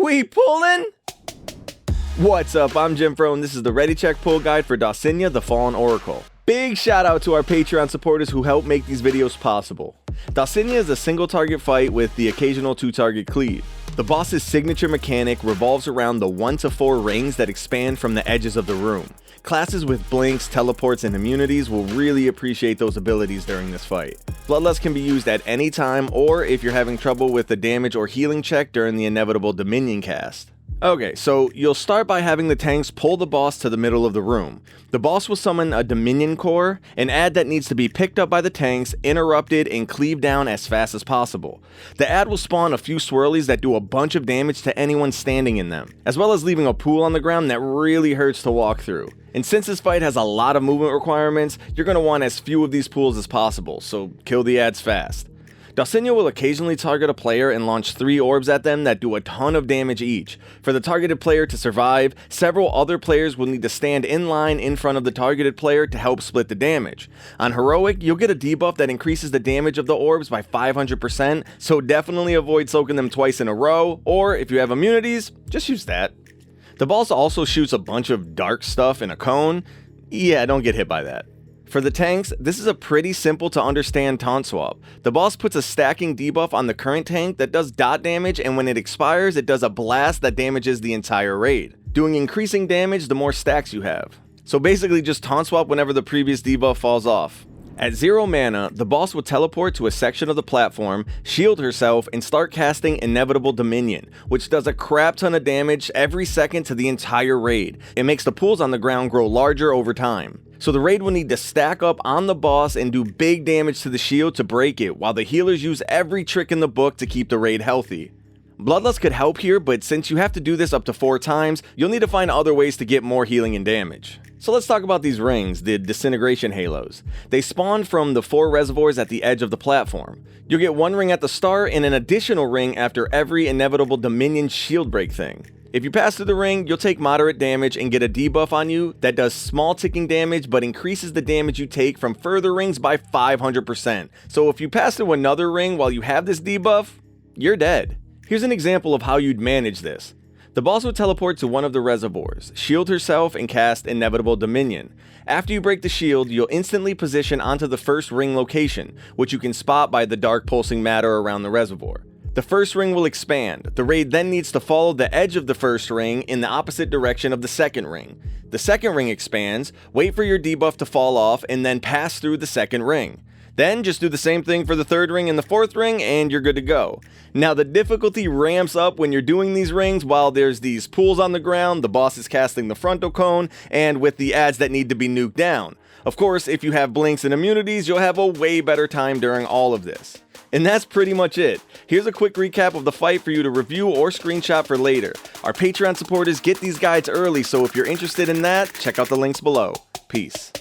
We pullin'? What's up, I'm Jimfro, and this is the Ready Check Pull Guide for Dhalsimya, the Fallen Oracle. Big shout out to our Patreon supporters who help make these videos possible. Dhalsimya is a single target fight with the occasional 2-target cleave. The boss's signature mechanic revolves around the 1 to 4 rings that expand from the edges of the room. Classes with blinks, teleports, and immunities will really appreciate those abilities during this fight. Bloodlust can be used at any time, or if you're having trouble with the damage or healing check during the inevitable Dominion cast. Okay, so you'll start by having the tanks pull the boss to the middle of the room. The boss will summon a Dominion Core, an ad that needs to be picked up by the tanks, interrupted, and cleaved down as fast as possible. The ad will spawn a few swirlies that do a bunch of damage to anyone standing in them, as well as leaving a pool on the ground that really hurts to walk through. And since this fight has a lot of movement requirements, you're going to want as few of these pools as possible, so kill the ads fast. Dhalsimya will occasionally target a player and launch 3 orbs at them that do a ton of damage each. For the targeted player to survive, several other players will need to stand in line in front of the targeted player to help split the damage. On Heroic, you'll get a debuff that increases the damage of the orbs by 500%, so definitely avoid soaking them twice in a row, or if you have immunities, just use that. The boss also shoots a bunch of dark stuff in a cone. Yeah, don't get hit by that. For the tanks, this is a pretty simple to understand taunt swap. The boss puts a stacking debuff on the current tank that does dot damage, and when it expires, it does a blast that damages the entire raid, doing increasing damage the more stacks you have. So basically just taunt swap whenever the previous debuff falls off. At 0 mana, the boss will teleport to a section of the platform, shield herself, and start casting Inevitable Dominion, which does a crap ton of damage every second to the entire raid. It makes the pools on the ground grow larger over time. So the raid will need to stack up on the boss and do big damage to the shield to break it, while the healers use every trick in the book to keep the raid healthy. Bloodlust could help here, but since you have to do this up to 4 times, you'll need to find other ways to get more healing and damage. So let's talk about these rings, the Disintegration Halos. They spawn from the 4 reservoirs at the edge of the platform. You'll get 1 ring at the start and an additional ring after every Inevitable Dominion shield break thing. If you pass through the ring, you'll take moderate damage and get a debuff on you that does small ticking damage but increases the damage you take from further rings by 500%. So if you pass through another ring while you have this debuff, you're dead. Here's an example of how you'd manage this. The boss will teleport to one of the reservoirs, shield herself, and cast Inevitable Dominion. After you break the shield, you'll instantly position onto the first ring location, which you can spot by the dark pulsing matter around the reservoir. The first ring will expand. The raid then needs to follow the edge of the first ring in the opposite direction of the second ring. The second ring expands, wait for your debuff to fall off, and then pass through the second ring. Then just do the same thing for the third ring and the fourth ring, and you're good to go. Now the difficulty ramps up when you're doing these rings while there's these pools on the ground, the boss is casting the frontal cone, and with the ads that need to be nuked down. Of course, if you have blinks and immunities, you'll have a way better time during all of this. And that's pretty much it. Here's a quick recap of the fight for you to review or screenshot for later. Our Patreon supporters get these guides early, so if you're interested in that, check out the links below. Peace.